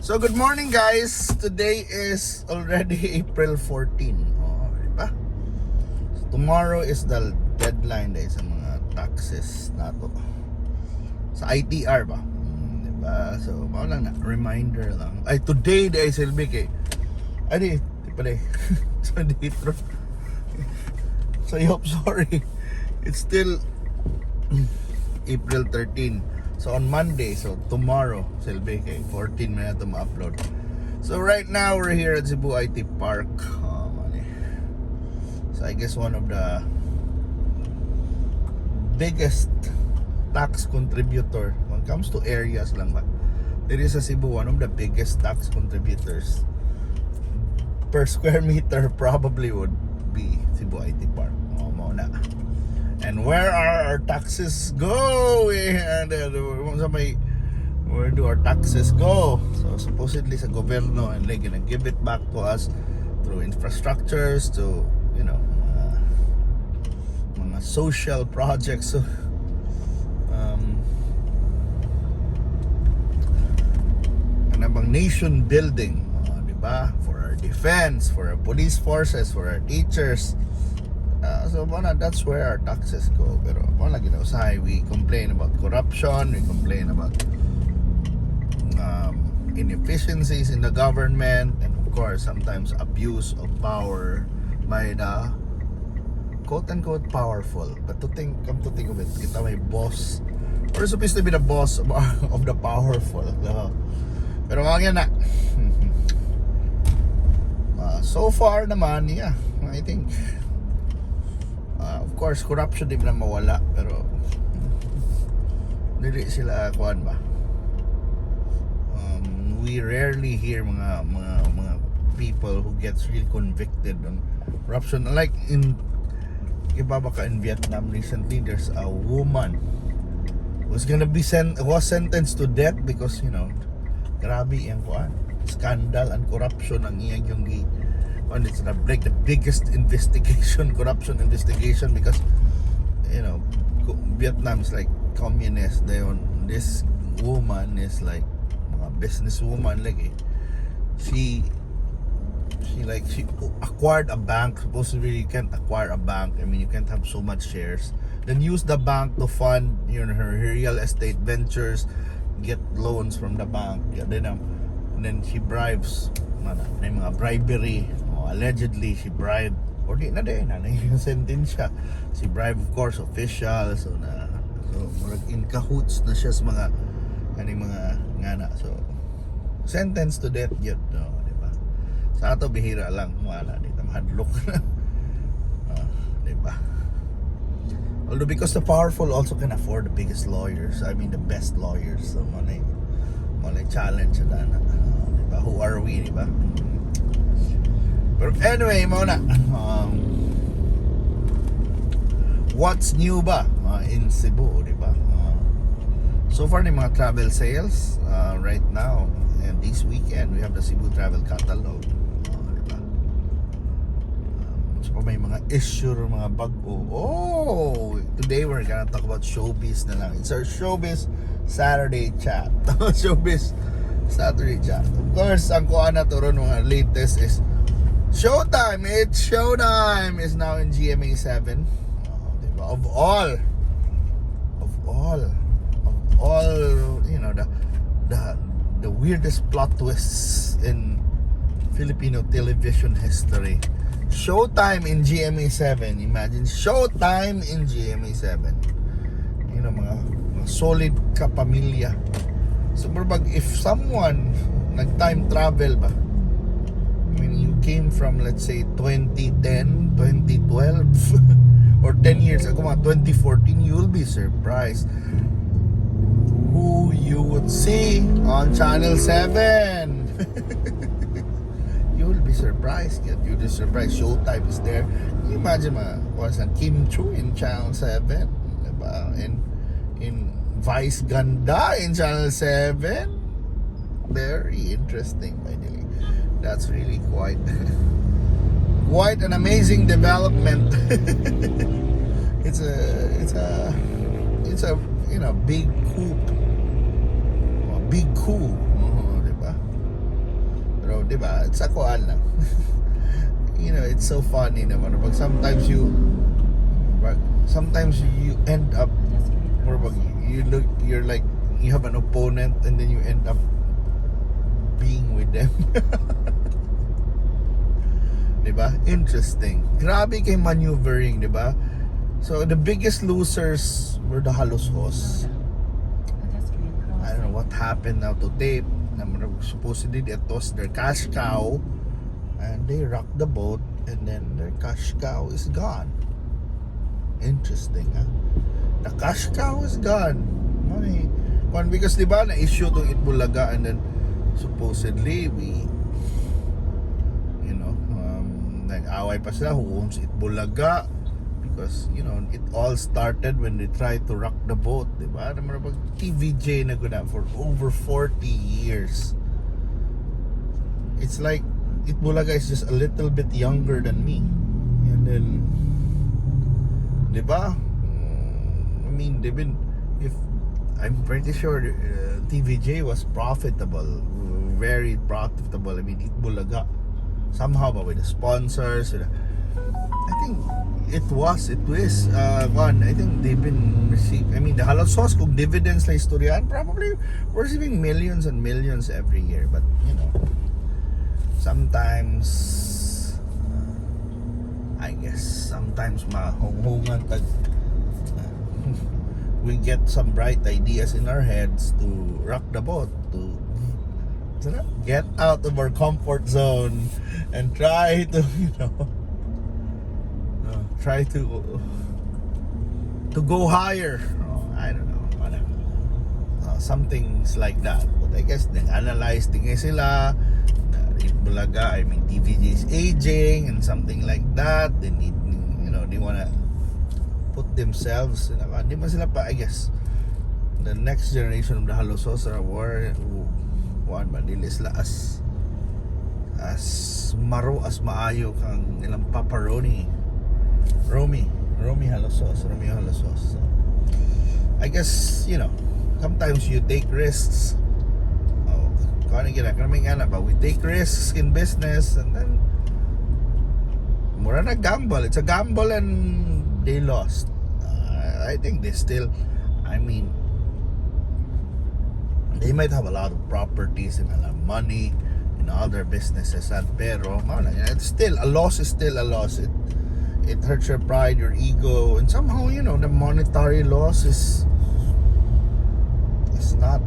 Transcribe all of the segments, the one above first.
So good morning guys. Today is already April 14. Oh, diba? So, tomorrow is the deadline dahil sa mga taxes nato. Sa ITR ba? Diba? So, lang na reminder lang. Ay today dahil silbi kay. Ay di pala. So dito. So I hope sorry. It's still April 13. So on Monday, so tomorrow, silbi kay 14 minutes to ma-upload. So right now we're here at Cebu IT Park. So I guess one of the biggest tax contributor when it comes to areas lang ba. There is a Cebu, one of the biggest tax contributors per square meter probably would be Cebu IT Park. Muna. And where are our taxes going? And where do our taxes go? So supposedly sa gobyerno, and they're gonna give it back to us through infrastructures, to mga social projects. So ano bang nation building, diba? For our defense, for our police forces, for our teachers. So that's where our taxes go. Pero we complain about corruption, we complain about inefficiencies in the government, and of course sometimes abuse of power by the quote-unquote powerful. But come to think of it, kita may boss. We're supposed to be the boss of the powerful. Pero yan na. So far naman, yeah, I think of course corruption di na mawala, pero dili sila kuan ba. We rarely hear mga people who gets really convicted on corruption, like in in Vietnam recently. There's a woman was sentenced to death because grabe yung kuan, scandal and corruption ang iyang yung and it's gonna break the biggest corruption investigation, because Vietnam is like communist. This woman is like a businesswoman, like she acquired a bank. Supposedly you can't acquire a bank. I mean, you can't have so much shares. Then use the bank to fund her real estate ventures, get loans from the bank. And then she bribes, mga bribery. Allegedly she bribed, or di na din yung sentence siya. She bribed, of course, officials. So in cahoots na siya sa mga ngana. So sentenced to death yun, diba? Sa ato bihira lang, wala dito mahadlok. Diba? Although because the powerful also can afford the biggest lawyers, I mean the best lawyers. So malay challenge sa dana. Diba? Who are we, diba? But anyway, muna, what's new ba in Cebu, diba? So far, yung mga travel sales right now, and this weekend we have the Cebu Travel Catalog, diba? So may mga issue, mga bago. Today we're gonna talk about showbiz na lang. It's our showbiz Saturday chat. Showbiz Saturday chat. Of course, ang kuha na to ron, mga latest is Showtime. It's Showtime is now in GMA 7. Diba? Of all, the weirdest plot twists in Filipino television history. Showtime in GMA 7. Imagine Showtime in GMA 7. Mga solid kapamilya. So, if someone nag-time travel ba, when you came from, let's say, 2010, 2012 or 10 years ago, 2014, you'll be surprised who you would see on Channel 7. You'll be surprised. You'll be surprised. Showtime is there. Can you imagine Kim Chu in Channel 7, diba? In Vice Ganda in Channel 7. Very interesting, by the way. That's really quite an amazing development. It's a big coup. Big coup, diba? di ba? It's akuan lang. You know, it's so funny naman. Pag sometimes you end up, or pag you're like, you have an opponent and then you end up being with them. Diba? Interesting. Grabe kay maneuvering, diba? So the biggest losers were the Jalosjos. I don't know what happened now to tape. Supposedly it was their cash cow, and they rocked the boat, and then their cash cow is gone. Interesting, huh? The cash cow is gone. Money. Because diba na-issue tong Eat Bulaga, and then supposedly nag-away pa sila who owns Eat Bulaga, because it all started when they tried to rock the boat, diba? Pag TVJ na guna for over 40 years. It's like Eat Bulaga is just a little bit younger than me, and then diba, I mean, I'm pretty sure TVJ was profitable, very profitable. I mean, Eat Bulaga somehow, but with the sponsors, I think it is one. I think they've been receiving, I mean, the Jalosjos, kung dividends na istoryan, probably receiving millions and millions every year. But sometimes I guess sometimes mahunghungan tag we get some bright ideas in our heads to rock the boat, to get out of our comfort zone and try to go higher. I don't know, some things like that. But I guess they analyze things sila. Eat Bulaga, I mean, TVJ is aging and something like that. They need, they wanna put themselves, di ba sila pa, I guess the next generation of the Jalosjos are dili sila as maro as maayo kang ilang paparoni Romeo Jalosjos. So I guess sometimes you take risks. But we take risks in business, and then mura na gamble. It's a gamble, and they lost. I think they still, I mean, they might have a lot of properties and a lot of money in other businesses, pero it's still a loss. Is still a loss. It hurts your pride, your ego, and somehow the monetary loss is not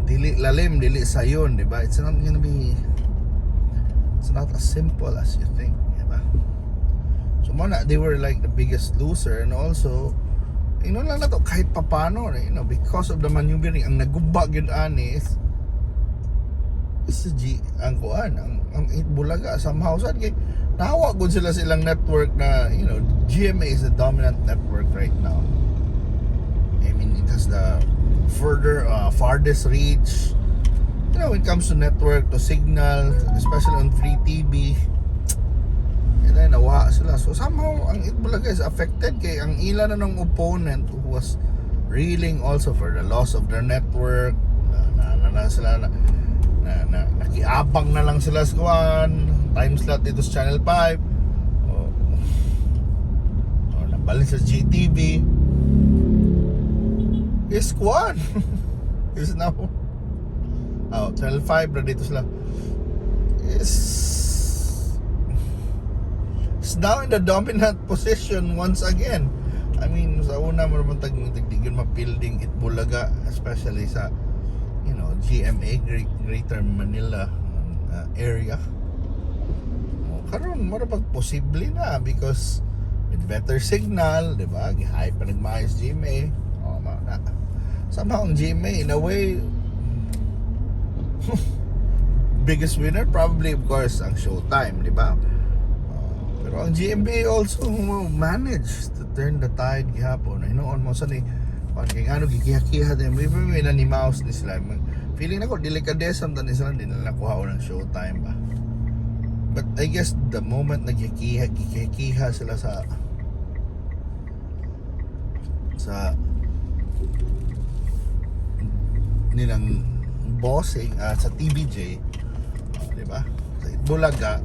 dili lalim, dili sayon, diba? It's not as simple as you think, diba? So they were like the biggest loser, and also lang na to kahit papano, because of the maneuvering, ang nagubag yun ani is ang Eat Bulaga somehow sad kay nahawa gud silang network na GMA is the dominant network right now. I mean, it has the farthest reach when it comes to network, to signal, especially on free TV. And then nawa sila, so somehow ang Eat Bulaga is affected kay ang ilan na ng opponent who was reeling also for the loss of their network, nakiabang na lang sila sa time slot dito sa Channel 5, o nabalik sa GTV. Is is now Channel 5 na dito sila is now in the dominant position once again. I mean, sa una mo naman tagdigyan mapilding Eat Bulaga, especially sa GMA, Greater Manila area. Karon mo pag posible na, because with better signal, diba, gihay pa nagmaayos GMA. Somehow ang GMA in a way biggest winner probably, of course, ang Showtime, diba? Pero ang GMA also managed to turn the tide gihapon. Hinoon mo sa ni kay gikiha-kiha din, may nanimaos ni sila. Feeling ako delikadesam tan sila, din na nakuha ng Showtime ba. But I guess the moment gikiha sila sa nilang bossing sa TVJ, di ba? Sa Eat Bulaga,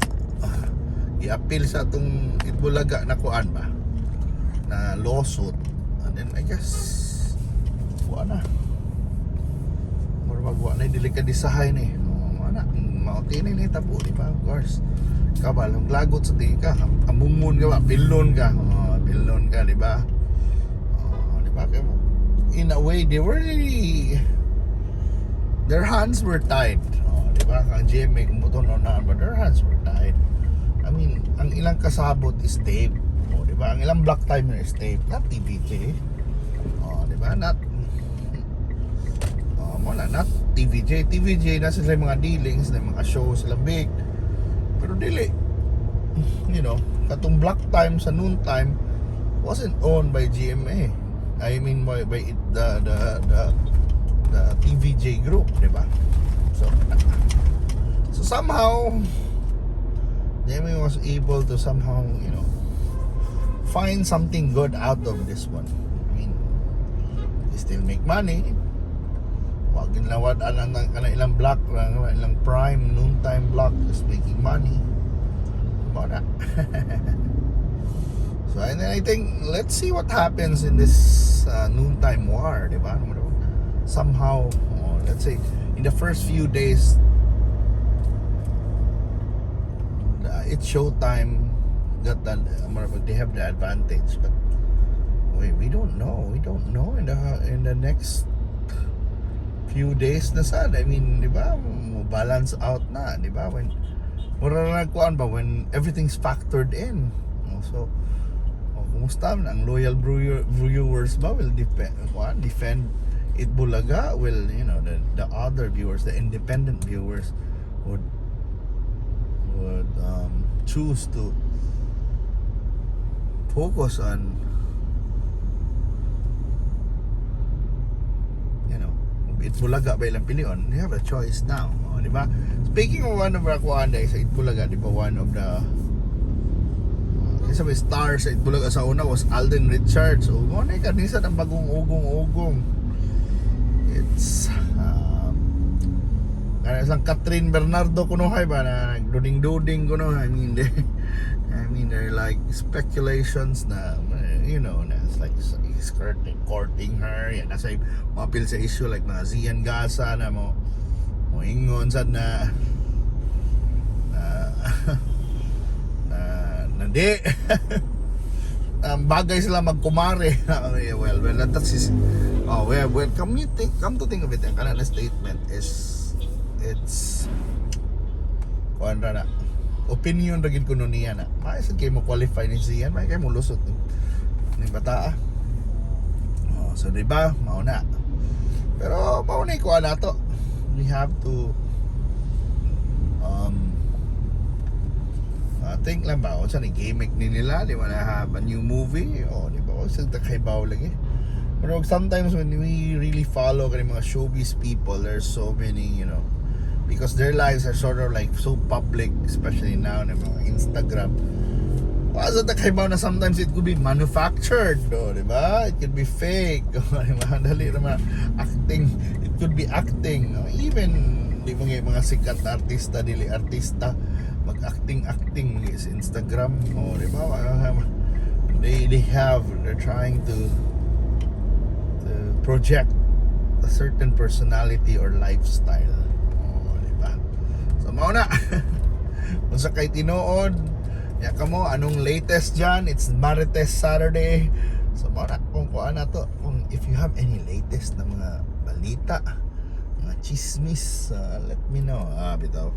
i-appeal sa itong Eat Bulaga na kuan ba? Na lawsuit. And then I guess kuan na. Magwa na delikadisahay ni. Ana, maotinin ni tabo, di ba? Of course. Kabal, ang lagot sa tingin ka, ambungon ka ba? Pilon ka. Pilon ka, di ba? Di ba? In a way, they were really, their hands were tied. Di ba? Ang GMA, kumuton na, but their hands were tied. I mean, ang ilang kasabot is tape. Di ba? Ang ilang black timer is tape. Not TVJ. Di ba? Not TVJ na sila yung mga dealings na mga shows sila big, pero dili, you know, katong Black Time sa Noontime wasn't owned by GMA. I mean by the TVJ group, di ba? So somehow GMA was able to somehow, you know, find something good out of this one. I mean, they still make money. Wag ginlawad ang ilang block, ilang prime noontime block is making money. Bora. So and then I think let's see what happens in this noontime war, di ba? Somehow, let's say in the first few days, it's Showtime got that, they have the advantage, but we don't know in the next few days na sad. I mean, di ba, balance out na, di ba, when when everything's factored in. So kumusta ang loyal viewers ba will defend Eat Bulaga, will, you know, the other viewers, the independent viewers would choose to focus on, you know, Eat Bulaga ba ilang pilion. You have a choice now, di ba? Speaking of one of our kuanday sa Eat Bulaga, di ba, one of the kasi may stars sa Eat Bulaga sa una was Alden Richards. O mo na kanisa ng bagong ugong. It's isang Catherine Bernardo kuno hay ba na duding kuno. I mean they're like speculations na, you know, na it's like he's courting her. Yan nasa mapil sa issue like mga Zian Gaza na mo ingon sad na di bagay sila magkumare. well that's is well come to think of it, ang kanang statement is it's kuan na opinion ra gid kuno niya na maisig kay mo qualify ni Zian, may kay mo lusot ni bata. So di ba mao na, pero mao na kuan nato, we have to think lang ba sa ni gimmick ni nila, di ba, na have a new movie, di ba, sa takaybaw lagi. Pero sometimes when we really follow kani mga showbiz people, there's so many, you know, because their lives are sort of like so public, especially now na mga Instagram. Sa takaybaw na sometimes it could be manufactured, di ba? It could be fake, di ba? Dali naman acting, it could be acting, even di ba mga sikat na artista, dili artista mag-acting sa Instagram, di ba? They're trying to project a certain personality or lifestyle, di ba? So mao na. Kung sa kay tinuod ya kamo anong latest dyan, it's Marites Saturday. So mao na, kung kuan na to, kung if you have any latest na mga balita, mga chismis, let me know. Bitaw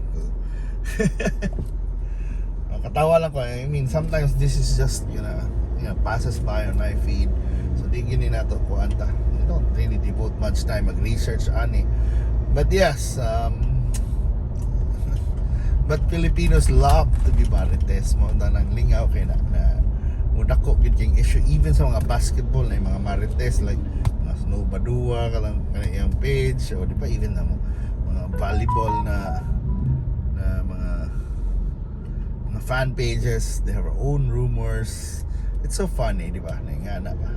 katawa lang ko. I mean, sometimes this is just, you know, passes by on my feed. So di gini na to kuanta. I don't really devote much time mag-research ani. But yes, but Filipinos love to be marites. Mo nang lingaw kay na mudako gid king issue even sa mga basketball na mga marites, like mga Snow Badua kalang kanang page, o di pa even na mga volleyball na fan pages, they have their own rumors. It's so funny, di ba? Naingana ba?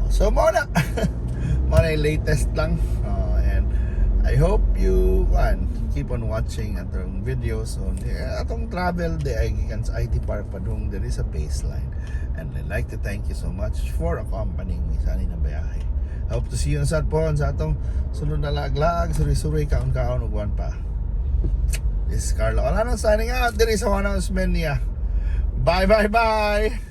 So muna muna latest lang, and I hope you keep on watching atong videos on atong travel di ay gikan sa IT Park padung there is a baseline. And I'd like to thank you so much for accompanying me sa aning biyahe. I hope to see you sa atong sunod na laglag, suri-suri kaon-kaon ug wan pa. This is Carlo Alano signing out. There is a announcement niya. Bye.